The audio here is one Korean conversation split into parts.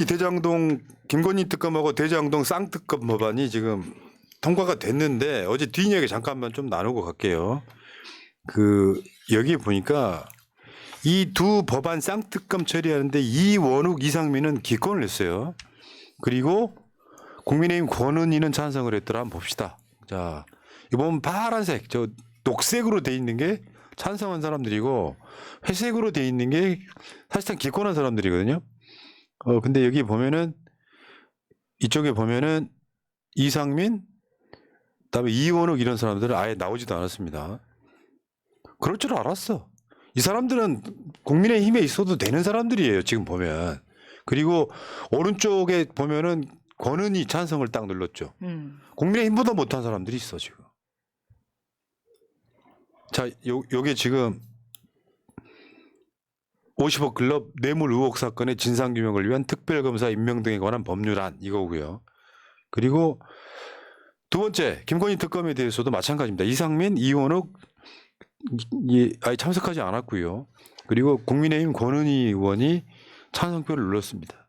이 대장동 김건희 특검하고 대장동 쌍특검 법안이 지금 통과가 됐는데 어제 뒷이야기 잠깐만 좀 나누고 갈게요. 여기 보니까 이 두 법안 쌍특검 처리하는데 이원욱 이상민은 기권을 했어요. 그리고 국민의힘 권은희는 찬성을 했더라. 한번 봅시다. 자, 이거 보면 파란색, 저 녹색으로 돼 있는 게 찬성한 사람들이고 회색으로 돼 있는 게 사실상 기권한 사람들이거든요. 근데 여기 보면은 이쪽에 보면은 이상민, 그다음에 이원욱 이런 사람들은 아예 나오지도 않았습니다. 그럴 줄 알았어. 이 사람들은 국민의힘에 있어도 되는 사람들이에요. 지금 보면. 그리고 오른쪽에 보면은 권은희 찬성을 딱 눌렀죠. 국민의힘보다 못한 사람들이 있어 지금. 자, 요게 지금 50억 클럽 뇌물 의혹 사건의 진상규명을 위한 특별검사 임명 등에 관한 법률안 이거고요. 그리고 두 번째 김건희 특검에 대해서도 마찬가지입니다. 이상민, 이원욱 아예 참석하지 않았고요. 그리고 국민의힘 권은희 의원이 찬성표를 눌렀습니다.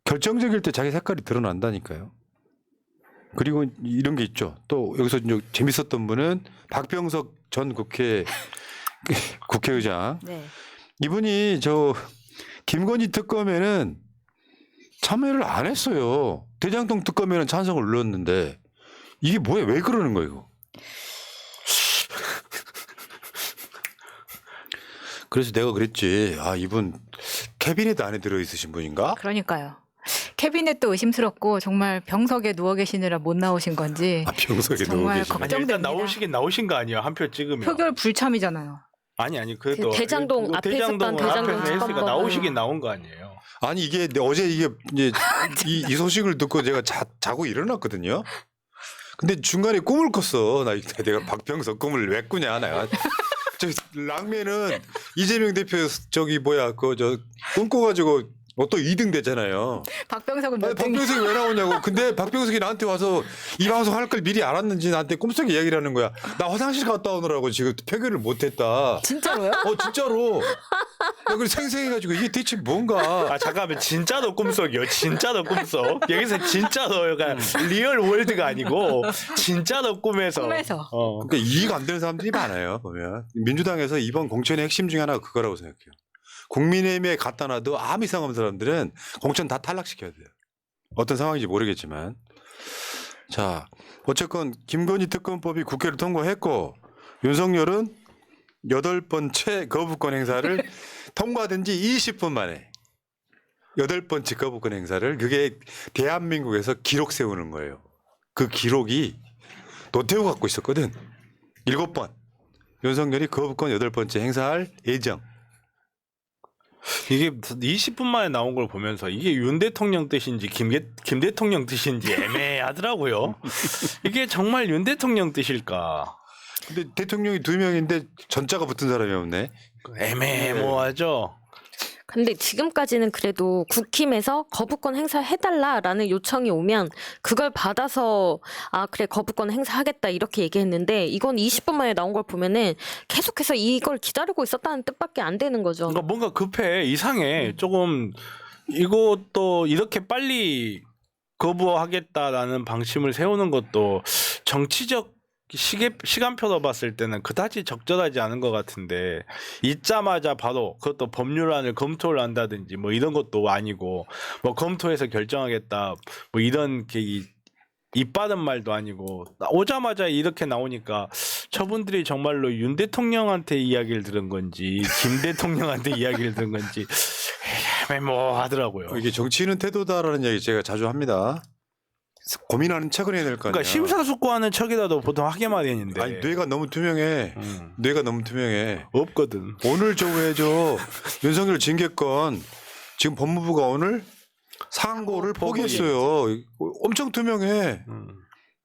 결정적일 때 자기 색깔이 드러난다니까요. 그리고 이런 게 있죠. 또 여기서 재밌었던 분은 박병석 전 국회의장. 네. 이분이 저 김건희 특검에는 참여를 안 했어요. 대장동 특검에는 찬성을 눌렀는데 이게 뭐야? 왜 그러는 거예요? 이거? 그래서 내가 그랬지. 아, 이분 캐비넷 안에 들어있으신 분인가? 그러니까요. 캐비넷도 의심스럽고 정말 병석에 누워 계시느라 못 나오신 건지 아, 병석에 누워 정말 계시네. 아니 걱정됩니다. 일단 나오신 거 아니에요. 한 표 찍으면. 표결 불참이잖아요. 아니 그래도 대장동 앞에 있었던 대장동 앞에서 했으니까 특검법. 나오시긴 나온 거 아니에요. 아니 이게 어제 이게 이제 이 소식을 듣고 제가 자고 일어났거든요. 근데 중간에 꿈을 꿨어. 내가 박병석 꿈을 왜 꾸냐 내가. 저 랑맨은 이재명 대표 꿈꿔가지고 또 2등 됐잖아요. 박병석은 아니, 몇 등? 박병석이 왜 나오냐고. 근데 박병석이 나한테 와서 이 방송 할 걸 미리 알았는지 나한테 꿈속에 이야기를 하는 거야. 나 화장실 갔다 오느라고 지금 표결을 못했다. 진짜로요? 진짜로. 나 그래 생생해가지고 이게 대체 뭔가. 아 잠깐만 진짜도 꿈속이요. 진짜도 꿈속. 여기서 진짜도 약간 리얼 월드가 아니고 진짜도 꿈에서. 그러니까 이해가 안 되는 사람들이 많아요. 보면 민주당에서 이번 공천의 핵심 중에 하나가 그거라고 생각해요. 국민의힘에 갖다 놔도 아무 이상 없는 사람들은 공천 다 탈락시켜야 돼요. 어떤 상황인지 모르겠지만. 자, 어쨌건 김건희 특검법이 국회를 통과했고 윤석열은 8번째 거부권 행사를 통과된 지 20분 만에 8번째 거부권 행사를 그게 대한민국에서 기록 세우는 거예요. 그 기록이 노태우가 갖고 있었거든. 7번. 윤석열이 거부권 8번째 행사할 예정. 이게 20분 만에 나온 걸 보면서 이게 윤 대통령 뜻인지 김 대통령 뜻인지 애매하더라고요. 이게 정말 윤 대통령 뜻일까? 근데 대통령이 2명인데 전자가 붙은 사람이 없네. 애매모호하죠. 근데 지금까지는 그래도 국힘에서 거부권 행사해달라라는 요청이 오면 그걸 받아서 아 그래 거부권 행사하겠다 이렇게 얘기했는데 이건 20분 만에 나온 걸 보면은 계속해서 이걸 기다리고 있었다는 뜻밖에 안 되는 거죠. 그러니까 뭔가 급해 이상해. 조금 이것도 이렇게 빨리 거부하겠다라는 방침을 세우는 것도 정치적 시간표로 봤을 때는 그다지 적절하지 않은 것 같은데 있자마자 바로 그것도 법률안을 검토를 한다든지 뭐 이런 것도 아니고 뭐 검토해서 결정하겠다 뭐 이런 게 입 바른 말도 아니고 오자마자 이렇게 나오니까 저분들이 정말로 윤 대통령한테 이야기를 들은 건지 김 대통령한테 이야기를 들은 건지 애매모호하더라고요. 이게 정치인은 태도다라는 얘기 제가 자주 합니다. 고민하는 척을 해야 될 거 아니야. 그러니까 심사숙고하는 척이라도 보통 하게 마련인데 아니 뇌가 너무 투명해. 뇌가 너무 투명해. 없거든. 오늘 윤석열 징계권 지금 법무부가 오늘 상고를 포기했어요. 엄청 투명해.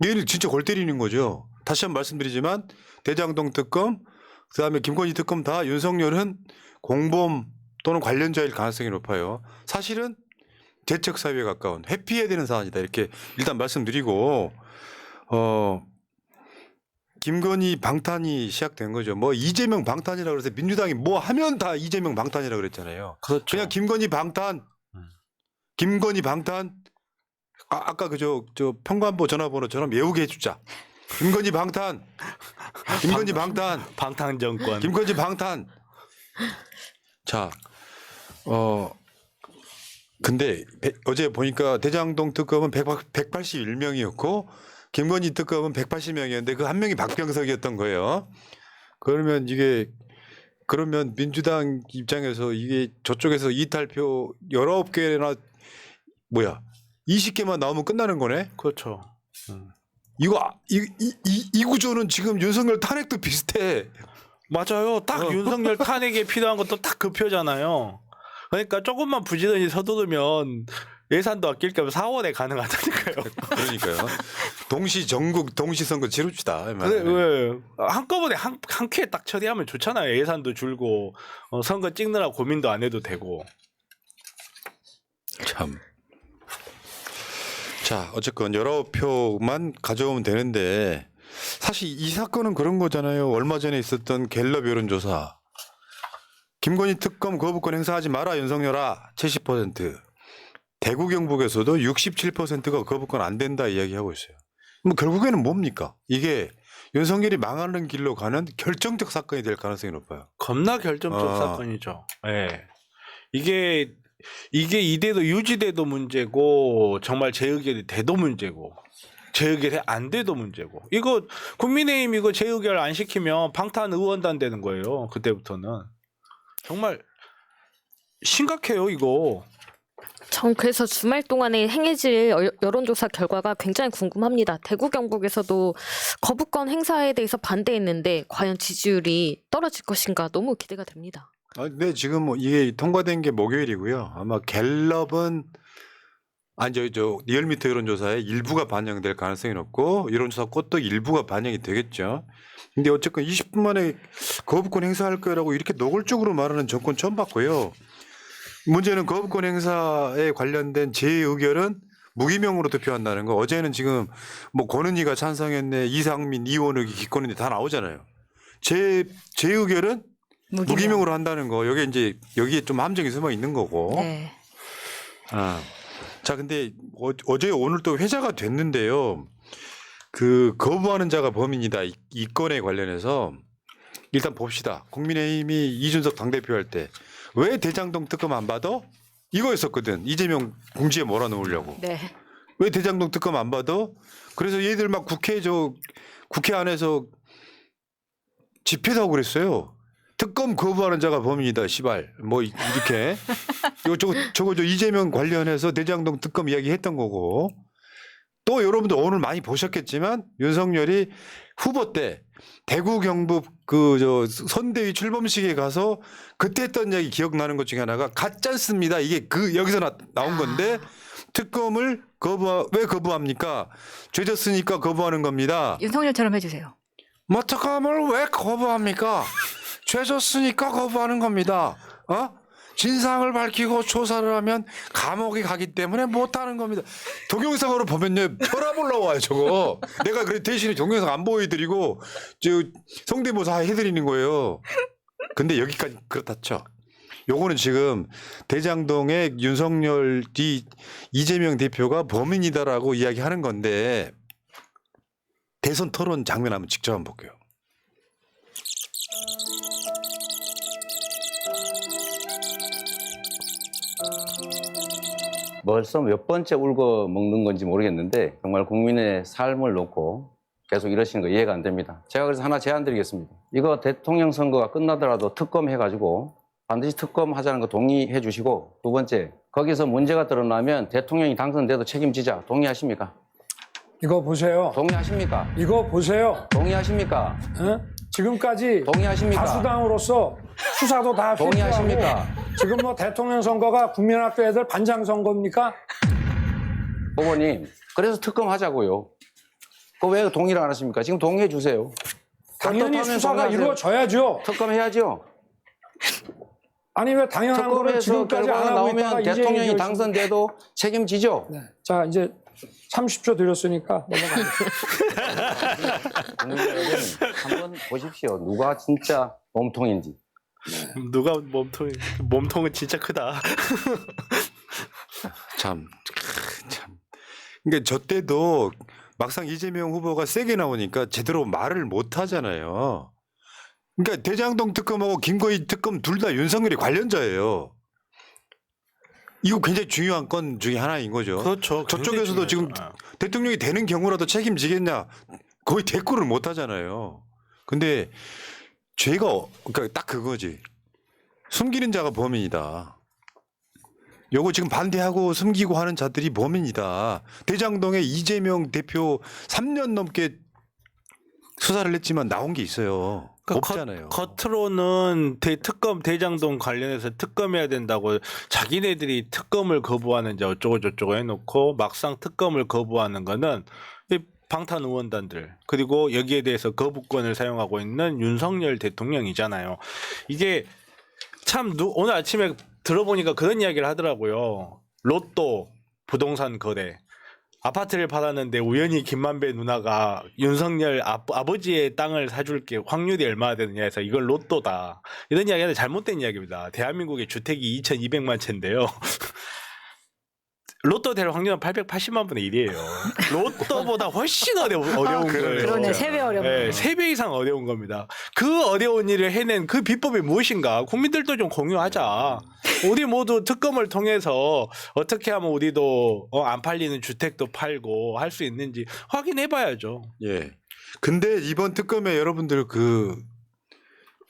얘는 진짜 골 때리는 거죠. 다시 한번 말씀드리지만 대장동 특검 그다음에 김건희 특검 다 윤석열은 공범 또는 관련자일 가능성이 높아요. 사실은 대책 사유에 가까운 회피해야 되는 사안이다. 이렇게 일단 말씀드리고 김건희 방탄이 시작된 거죠. 뭐 이재명 방탄이라고 그래서 민주당이 뭐 하면 다 이재명 방탄이라고 그랬잖아요. 그렇죠. 그냥 김건희 방탄 김건희 방탄 아까 저 평관보 전화번호처럼 외우게 해주자. 김건희 방탄. 김건희 방탄. 방탄 정권. 김건희 방탄. 자, 근데 어제 보니까 대장동 특검은 181명이었고 김건희 특검은 180명이었는데 그 한 명이 박병석이었던 거예요. 그러면 민주당 입장에서 이게 저쪽에서 이탈표 19개나 20개만 나오면 끝나는 거네. 그렇죠. 이 구조는 지금 윤석열 탄핵도 비슷해. 맞아요. 딱 윤석열 탄핵에 필요한 것도 딱 그 표잖아요. 그러니까 조금만 부지런히 서두르면 예산도 아낄 겸 4월에 가능하다니까요. 그러니까요. 전국 동시 선거 치릅시다. 왜 한꺼번에 한 큐에 딱 처리하면 좋잖아요. 예산도 줄고 선거 찍느라 고민도 안 해도 되고. 참. 자, 어쨌건 19표만 가져오면 되는데 사실 이 사건은 그런 거잖아요. 얼마 전에 있었던 갤럽 여론조사. 김건희 특검 거부권 행사하지 마라 윤석열아 70%. 대구 경북에서도 67%가 거부권 안 된다 이야기하고 있어요. 뭐 결국에는 뭡니까? 이게 윤석열이 망하는 길로 가는 결정적 사건이 될 가능성이 높아요. 겁나 결정적 사건이죠. 예. 이게 이대로 유지돼도 문제고 정말 재의결이 돼도 문제고 재의결이 안 돼도 문제고 이거 국민의힘 이거 재의결 안 시키면 방탄 의원단 되는 거예요. 그때부터는 정말 심각해요 이거. 전 그래서 주말 동안에 행해질 여론조사 결과가 굉장히 궁금합니다. 대구 경북에서도 거부권 행사에 대해서 반대했는데 과연 지지율이 떨어질 것인가 너무 기대가 됩니다. 근데 지금 이게 통과된 게 목요일이고요. 아마 갤럽은 저 리얼미터 여론조사에 일부가 반영될 가능성이 높고 여론조사 꽃도 일부가 반영이 되겠죠. 근데 어쨌건 20분 만에 거부권 행사할 거라고 이렇게 노골적으로 말하는 정권 처음 봤고요. 문제는 거부권 행사에 관련된 재의결은 무기명으로 투표한다는 거. 어제는 지금 권은희가 찬성했네, 이상민, 이원욱이 기권했는데 다 나오잖아요. 재의결은 무기명으로 한다는 거. 여기에 좀 함정이 숨어 있는 거고. 네. 자, 근데 어제 오늘 또 회자가 됐는데요. 그 거부하는 자가 범인이다 이 건에 관련해서 일단 봅시다. 국민의힘이 이준석 당대표 할 때 왜 대장동 특검 안 받아? 이거였었거든. 이재명 궁지에 몰아넣으려고. 네. 왜 대장동 특검 안 받아? 그래서 얘들 막 국회 안에서 집회도 하고 그랬어요. 특검 거부하는 자가 범인이다. 시발. 이렇게. 저거 이재명 관련해서 대장동 특검 이야기 했던 거고. 또 여러분들 오늘 많이 보셨겠지만 윤석열이 후보 때 대구 경북 선대위 출범식에 가서 그때 했던 이야기 기억나는 것 중에 하나가 가짜습니다. 이게 여기서 나온 건데 특검을 왜 거부합니까? 죄졌으니까 거부하는 겁니다. 윤석열처럼 해주세요. 특검을 왜 거부합니까? 죄졌으니까 거부하는 겁니다. 진상을 밝히고 조사를 하면 감옥에 가기 때문에 못하는 겁니다. 동영상으로 보면요 혈압 올라와요 저거. 내가 그래 대신에 동영상 안 보여드리고 성대모사 해드리는 거예요. 근데 여기까지 그렇다 쳐. 요거는 지금 대장동의 윤석열 이재명 대표가 범인이다라고 이야기하는 건데 대선 토론 장면 한번 직접 한번 볼게요. 벌써 몇 번째 울고 먹는 건지 모르겠는데 정말 국민의 삶을 놓고 계속 이러시는 거 이해가 안 됩니다. 제가 그래서 하나 제안 드리겠습니다. 이거 대통령 선거가 끝나더라도 특검 해가지고 반드시 특검 하자는 거 동의해 주시고, 두 번째, 거기서 문제가 드러나면 대통령이 당선돼도 책임지자. 동의하십니까? 이거 보세요. 동의하십니까? 이거 보세요. 동의하십니까? 지금까지 동의하십니까? 다수당으로서 수사도 다 동의하십니까? 실패하고 지금 대통령 선거가 국민학교 애들 반장 선거입니까? 후보님, 그래서 특검 하자고요. 그거 왜 동의를 안 하십니까? 지금 동의해 주세요. 당연히 떳떳하면 수사가 동의하세요. 이루어져야죠. 특검 해야죠. 아니 왜 당연한 거를 특검에서 지금까지 안 결과가 하고 있다가 나오면 이제 대통령이 얘기하시는 당선돼도 책임지죠. 네. 자 이제 30초 드렸으니까 넘어가겠습니다. 국민 여러분, 한번 보십시오. 누가 진짜 몸통인지. 누가 몸통은 진짜 크다. 참. 그러니까 저 때도 막상 이재명 후보가 세게 나오니까 제대로 말을 못 하잖아요. 그러니까 대장동 특검하고 김건희 특검 둘 다 윤석열이 관련자예요. 이거 굉장히 중요한 건 중에 하나인 거죠. 그렇죠. 저쪽에서도 지금 중요하죠. 대통령이 되는 경우라도 책임지겠냐 거의 대꾸를 못 하잖아요. 근데 죄가 그러니까 딱 그거지. 숨기는 자가 범인이다. 요거 지금 반대하고 숨기고 하는 자들이 범인이다. 대장동에 이재명 대표 3년 넘게 수사를 했지만 나온 게 있어요. 그러니까 없잖아요. 겉으로는 특검 대장동 관련해서 특검해야 된다고 자기네들이 특검을 거부하는 이제 어쩌고 저쩌고 해놓고 막상 특검을 거부하는 거는 이 방탄 의원단들 그리고 여기에 대해서 거부권을 사용하고 있는 윤석열 대통령이잖아요. 이게 참 오늘 아침에 들어보니까 그런 이야기를 하더라고요. 로또 부동산 거래. 아파트를 팔았는데 우연히 김만배 누나가 윤석열 아버지의 땅을 사줄게 확률이 얼마나 되느냐 해서 이걸 로또다. 이런 이야기는 잘못된 이야기입니다. 대한민국의 주택이 2,200만 채인데요. 로또 될 확률은 880만 분의 1이에요. 로또보다 훨씬 어려운 거예요. 그러네. 3배 어렵네. 네, 3배 이상 어려운 겁니다. 그 어려운 일을 해낸 그 비법이 무엇인가? 국민들도 좀 공유하자. 우리 모두 특검을 통해서 어떻게 하면 우리도 안 팔리는 주택도 팔고 할 수 있는지 확인해봐야죠. 예. 근데 이번 특검에 여러분들 그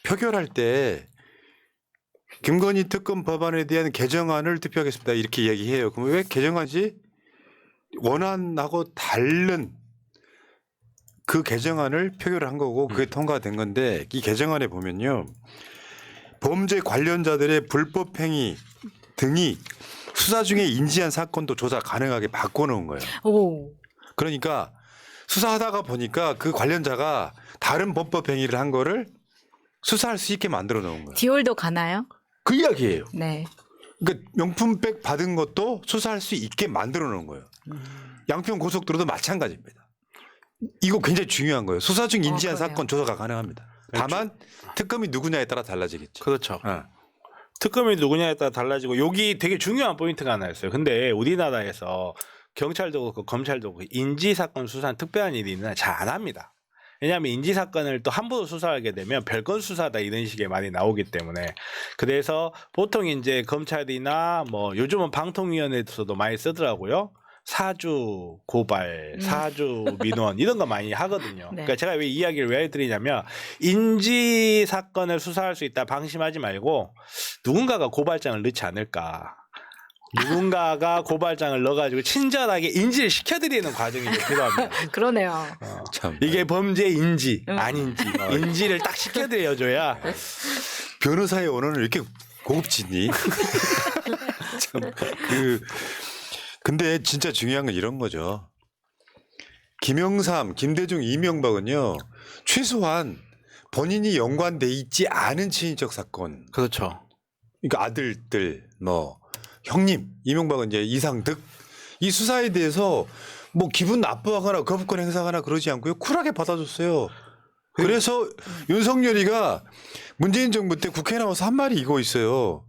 표결할 때 김건희 특검 법안에 대한 개정안을 투표하겠습니다. 이렇게 얘기해요. 그럼 왜 개정안이 원안하고 다른 그 개정안을 표결을 한 거고 그게 통과된 건데 이 개정안에 보면요. 범죄 관련자들의 불법 행위 등이 수사 중에 인지한 사건도 조사 가능하게 바꿔놓은 거예요. 오. 그러니까 수사하다가 보니까 그 관련자가 다른 범법 행위를 한 거를 수사할 수 있게 만들어 놓은 거예요. 디올도 가나요? 그 이야기예요. 네. 그러니까 명품백 받은 것도 수사할 수 있게 만들어 놓은 거예요. 양평 고속도로도 마찬가지입니다. 이거 굉장히 중요한 거예요. 수사 중 인지한 그러네요. 사건 조사가 가능합니다. 다만 특검이 누구냐에 따라 달라지겠죠. 그렇죠. 어. 특검이 누구냐에 따라 달라지고 여기 되게 중요한 포인트가 하나 있어요. 근데 우리나라에서 경찰도 그렇고 검찰도 그렇고 인지사건 수사는 특별한 일이 잘 안 합니다. 왜냐하면 인지사건을 또 함부로 수사하게 되면 별건 수사다 이런 식의 말이 나오기 때문에 그래서 보통 이제 검찰이나 뭐 요즘은 방통위원회에서도 많이 쓰더라고요. 사주 고발, 사주 민원 이런 거 많이 하거든요. 네. 그러니까 제가 왜 이 이야기를 왜 드리냐면 인지 사건을 수사할 수 있다 방심하지 말고 누군가가 고발장을 넣지 않을까. 누군가가 고발장을 넣어가지고 친절하게 인지를 시켜드리는 과정이 좀 필요합니다. 그러네요. 참 이게 범죄인지 아닌지 인지를 딱 시켜드려줘야 변호사의 언어는 이렇게 고급지니? 참 근데 진짜 중요한 건 이런 거죠. 김영삼, 김대중, 이명박은요 최소한 본인이 연관돼 있지 않은 친인척 사건. 그렇죠. 그러니까 아들들 뭐 형님 이명박은 이제 이상득 이 수사에 대해서 뭐 기분 나빠하거나 거부권 행사하거나 그러지 않고요 쿨하게 받아줬어요. 그래서 윤석열이가 문재인 정부 때 국회에 나와서 한 말이 이거 있어요.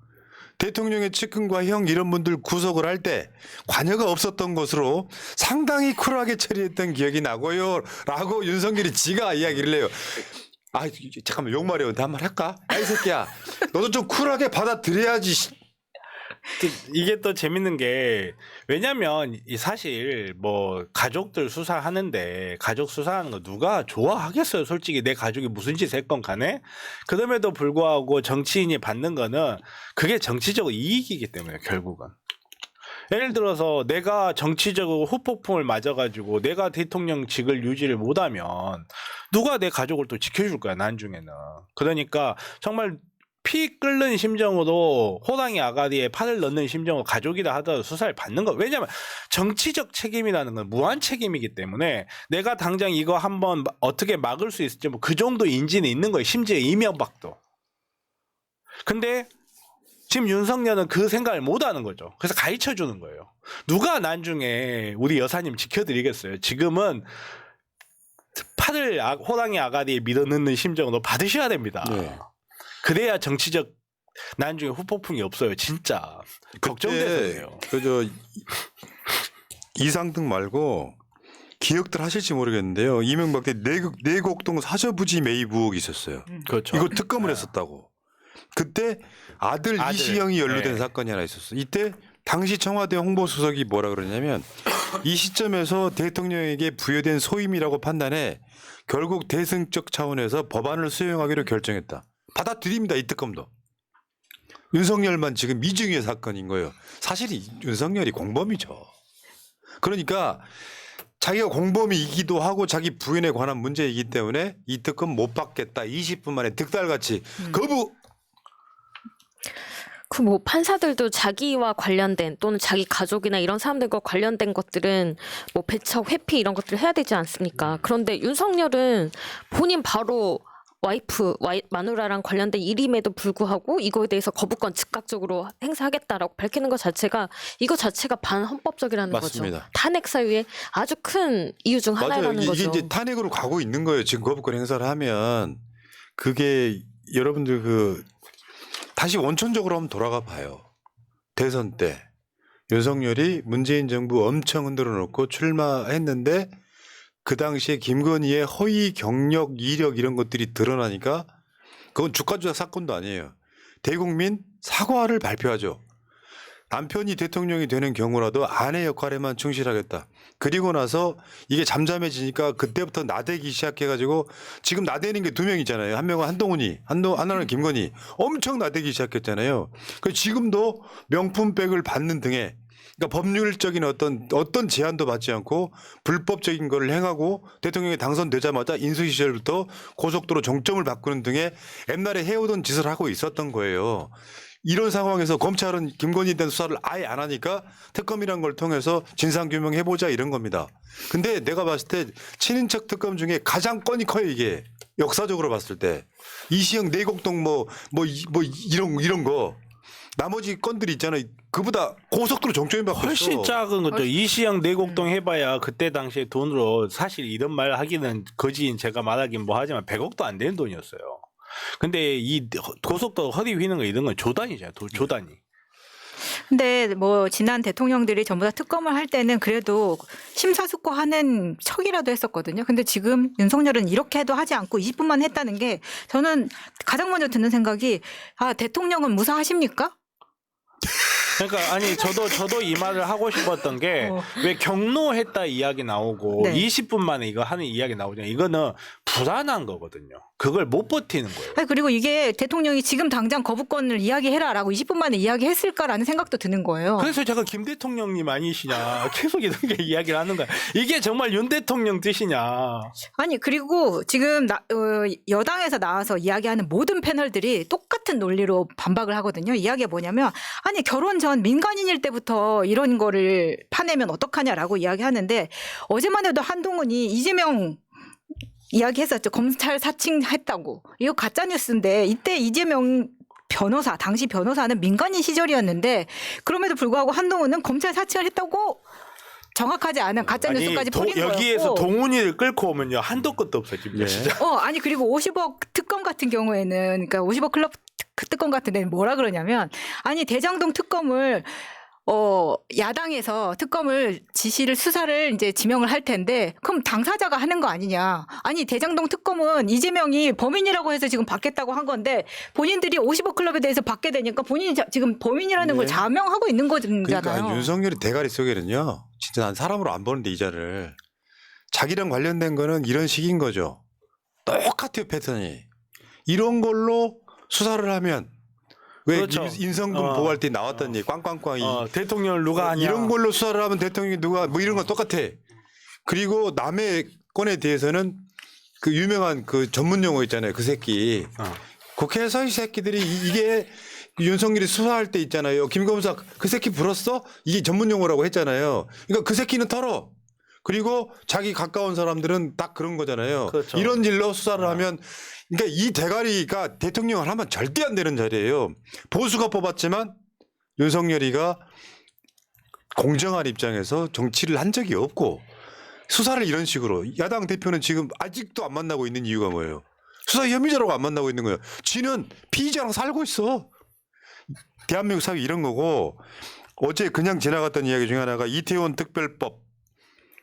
대통령의 측근과 형 이런 분들 구속을 할 때 관여가 없었던 것으로 상당히 쿨하게 처리했던 기억이 나고요 라고 윤석열이 지가 이야기를 해요. 아 잠깐만 욕말이었는데 한 말 할까? 야 이 새끼야 너도 좀 쿨하게 받아들여야지. 이게 또 재밌는 게 왜냐면 이 사실 뭐 가족들 수사하는데 가족 수사하는 거 누가 좋아하겠어요. 솔직히 내 가족이 무슨 짓 했건 간에 그럼에도 불구하고 정치인이 받는 거는 그게 정치적 이익이기 때문에 결국은 예를 들어서 내가 정치적으로 후폭풍을 맞아가지고 내가 대통령직을 유지를 못하면 누가 내 가족을 또 지켜줄 거야 나중에는. 그러니까 정말 피 끓는 심정으로 호랑이 아가리에 팔을 넣는 심정으로 가족이라 하더라도 수사를 받는 거. 왜냐하면 정치적 책임이라는 건 무한 책임이기 때문에 내가 당장 이거 한번 어떻게 막을 수 있을지 뭐 그 정도 인지는 있는 거예요. 심지어 이명박도. 근데 지금 윤석열은 그 생각을 못 하는 거죠. 그래서 가르쳐 주는 거예요. 누가 나중에 우리 여사님 지켜드리겠어요. 지금은 팔을 호랑이 아가리에 밀어넣는 심정으로 받으셔야 됩니다. 네. 그래야 정치적 나중에 후폭풍이 없어요. 진짜 걱정돼서요. 그저 이상등 말고 기억들 하실지 모르겠는데요. 이명박 때 내곡동 사저부지 매입 의혹이 있었어요. 그렇죠. 이거 특검을 했었다고. 그때 아들 이시영이 연루된 네. 사건이 하나 있었어. 이때 당시 청와대 홍보수석이 뭐라 그러냐면 이 시점에서 대통령에게 부여된 소임이라고 판단해 결국 대승적 차원에서 법안을 수용하기로 결정했다. 받아들입니다. 이 특검도. 윤석열만 지금 이중의 사건인 거예요. 사실 윤석열이 공범이죠. 그러니까 자기가 공범이기도 하고 자기 부인에 관한 문제이기 때문에 이 특검 못 받겠다. 20분 만에 득달같이 거부. 그 뭐 판사들도 자기와 관련된 또는 자기 가족이나 이런 사람들과 관련된 것들은 뭐 배척, 회피 이런 것들을 해야 되지 않습니까? 그런데 윤석열은 본인 바로 마누라랑 관련된 일임에도 불구하고 이거에 대해서 거부권 즉각적으로 행사하겠다라고 밝히는 것 자체가 이거 자체가 반헌법적이라는 맞습니다. 거죠. 탄핵 사유의 아주 큰 이유 중 맞아요. 하나라는 이게 거죠. 이제 탄핵으로 가고 있는 거예요. 지금 거부권 행사를 하면 그게 여러분들 그 다시 원천적으로 한번 돌아가 봐요. 대선 때 윤석열이 문재인 정부 엄청 흔들어 놓고 출마했는데 그 당시에 김건희의 허위 경력, 이력 이런 것들이 드러나니까 그건 주가조작 사건도 아니에요. 대국민 사과를 발표하죠. 남편이 대통령이 되는 경우라도 아내 역할에만 충실하겠다. 그리고 나서 이게 잠잠해지니까 그때부터 나대기 시작해가지고 지금 나대는 게 2명이잖아요. 한 명은 한동훈이, 하나는 김건희. 엄청 나대기 시작했잖아요. 그 지금도 명품백을 받는 등의 그러니까 법률적인 어떤 제한도 받지 않고 불법적인 거를 행하고 대통령이 당선되자마자 인수위 시절부터 고속도로 종점을 바꾸는 등의 옛날에 해오던 짓을 하고 있었던 거예요. 이런 상황에서 검찰은 김건희에 대한 수사를 아예 안 하니까 특검이란 걸 통해서 진상규명해보자 이런 겁니다. 근데 내가 봤을 때 친인척 특검 중에 가장 건이 커요 이게. 역사적으로 봤을 때. 이시영 내곡동 이런 거. 나머지 건들이 있잖아요. 그보다 고속도로 종점이 바뀌었어. 훨씬 작은 거죠. 이시영 내곡동 해봐야 그때 당시에 돈으로 사실 이런 말 하기는 거지인 제가 말하긴 뭐 하지만 100억도 안 되는 돈이었어요. 근데 이 고속도로 허리 휘는 거 이런 건 조단이잖아요. 조단이. 근데 뭐 지난 대통령들이 전부 다 특검을 할 때는 그래도 심사숙고하는 척이라도 했었거든요. 근데 지금 윤석열은 이렇게 해도 하지 않고 20분만 했다는 게 저는 가장 먼저 드는 생각이 아 대통령은 무사하십니까? 그러니까 아니 저도 이 말을 하고 싶었던 게 왜 경로했다 이야기 나오고 네. 20분 만에 이거 하는 이야기 나오잖아요. 이거는 불안한 거거든요. 그걸 못 버티는 거예요. 아니, 그리고 이게 대통령이 지금 당장 거부권을 이야기해라라고 20분 만에 이야기했을까라는 생각도 드는 거예요. 그래서 제가 김 대통령님 아니시냐 계속 이런 게 이야기를 하는 거야. 이게 정말 윤 대통령 뜻이냐. 아니 그리고 지금 여당에서 나와서 이야기하는 모든 패널들이 똑같은 논리로 반박을 하거든요. 이야기가 뭐냐면 아니 결혼 전 민간인일 때부터 이런 거를 파내면 어떡하냐라고 이야기하는데 어제만 해도 한동훈이 이재명 이야기했었죠. 검찰 사칭했다고. 이거 가짜뉴스인데 이때 이재명 변호사 당시 변호사는 민간인 시절이었는데 그럼에도 불구하고 한동훈은 검찰 사칭을 했다고 정확하지 않은 가짜뉴스까지 뿌린 거였고 여기에서 동훈이를 끌고 오면요 한도 끝도 없어요 지금 네. 진짜. 아니 그리고 50억 특검 같은 경우에는 그러니까 50억 클럽 특검 같은 데는 뭐라 그러냐면 아니 대장동 특검을 야당에서 특검을 지시를 수사를 이제 지명을 할 텐데 그럼 당사자가 하는 거 아니냐. 아니 대장동 특검은 이재명이 범인이라고 해서 지금 받겠다고 한 건데 본인들이 50억 클럽에 대해서 받게 되니까 본인이 지금 범인이라는 네. 걸 자명하고 있는 거잖아요. 그러니까 윤석열이 대가리 속에는요. 진짜 난 사람으로 안 보는데 이 자를. 자기랑 관련된 거는 이런 식인 거죠. 똑같아요 패턴이. 이런 걸로 수사를 하면 왜 그렇죠. 인성금 보호할 때 나왔던 얘기 꽝꽝꽝이 대통령을 누가 하냐. 이런 걸로 수사를 하면 대통령이 누가 뭐 이런 건 똑같아. 그리고 남의 건에 대해서는 그 유명한 그 전문 용어 있잖아요. 그 새끼. 국회에서 이 새끼들이 이게 윤석열이 수사할 때 있잖아요. 김검사 그 새끼 불었어? 이게 전문 용어라고 했잖아요. 그러니까 그 새끼는 털어. 그리고 자기 가까운 사람들은 딱 그런 거잖아요. 그렇죠. 이런 일로 수사를 하면 그러니까 이 대가리가 대통령을 하면 절대 안 되는 자리예요. 보수가 뽑았지만 윤석열이가 공정한 입장에서 정치를 한 적이 없고 수사를 이런 식으로 야당 대표는 지금 아직도 안 만나고 있는 이유가 뭐예요? 수사 혐의자라고 안 만나고 있는 거예요. 지는 피의자랑 살고 있어. 대한민국 사회 이런 거고 어제 그냥 지나갔던 이야기 중에 하나가 이태원 특별법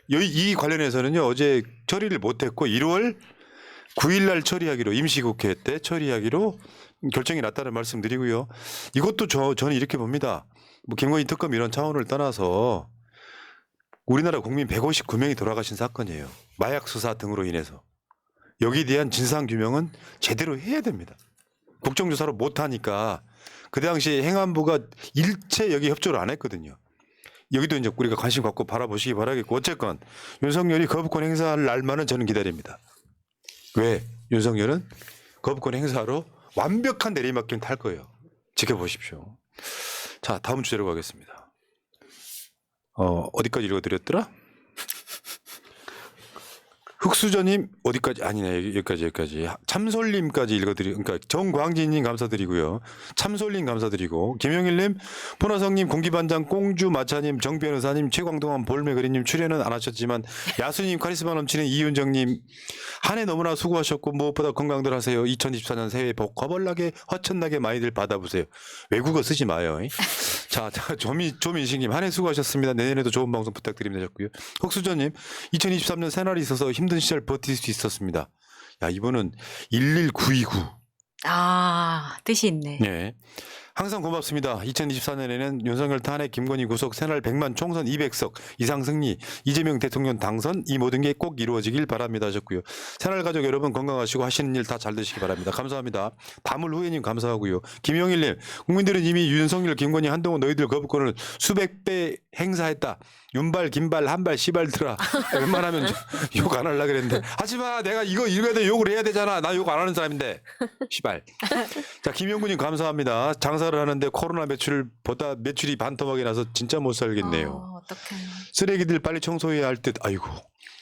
이 관련해서는요 어제 처리를 못했고 1월 9일 날 처리하기로 임시국회 때 처리하기로 결정이 났다는 말씀드리고요. 이것도 저는 이렇게 봅니다. 뭐 김건희 특검 이런 차원을 떠나서 우리나라 국민 159명이 돌아가신 사건이에요. 마약 수사 등으로 인해서. 여기에 대한 진상규명은 제대로 해야 됩니다. 국정조사로 못하니까 그 당시에 행안부가 일체 여기 협조를 안 했거든요. 여기도 이제 우리가 관심 갖고 바라보시기 바라겠고 어쨌건 윤석열이 거부권 행사할 날만은 저는 기다립니다. 왜? 윤석열은 거부권 행사로 완벽한 내리막길 탈 거예요. 지켜보십시오. 자, 다음 주제로 가겠습니다. 어디까지 읽어드렸더라? 흑수저님 어디까지 아니네 여기까지 참솔님까지 그러니까 정광진님 감사드리고요. 참솔님 감사드리고 김영일님, 포나성님, 공기반장, 꽁주 마차님, 정변호사님, 최광동안 볼메그리님 출연은 안 하셨지만 야수님, 카리스마 넘치는 이윤정님 한 해 너무나 수고하셨고 무엇보다 건강들 하세요. 2024년 새해 복 거벌나게 허천나게 많이들 받아보세요. 외국어 쓰지 마요. 자 조민식님 한 해 수고하셨습니다. 내년에도 좋은 방송 부탁드립니다 하셨고요. 흑수저님 2023년 새날이 있어서 힘든 시절 버틸 수 있었습니다. 야 이번은 11929. 아 뜻이 있네. 네. 항상 고맙습니다. 2024년에는 윤석열 탄핵, 김건희 구속, 새날 100만 총선 200석 이상 승리, 이재명 대통령 당선 이 모든 게 꼭 이루어지길 바랍니다 하셨고요. 새날 가족 여러분 건강하시고 하시는 일 다 잘 되시기 바랍니다. 감사합니다. 다물 후회님 감사하고요. 김영일님 국민들은 이미 윤석열, 김건희, 한동훈 너희들 거부권을 수백 배 행사했다. 윤발, 김발, 한발, 시발들아. 웬만하면 욕 안 하려고 그랬는데 하지마 내가 이거 읽어야 돼 욕을 해야 되잖아. 나 욕 안 하는 사람인데 시발. 자 김영구님 감사합니다. 장사를 하는데 코로나 매출보다 매출이 반토막이 나서 진짜 못 살겠네요. 어떡해. 쓰레기들 빨리 청소해야 할 듯. 아이고.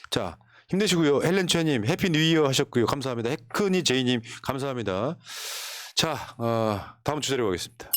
자 힘내시고요. 헬렌 최님 해피 뉴 이어 하셨고요. 감사합니다. 해크니 제이님 감사합니다. 자 다음 주제로 가겠습니다.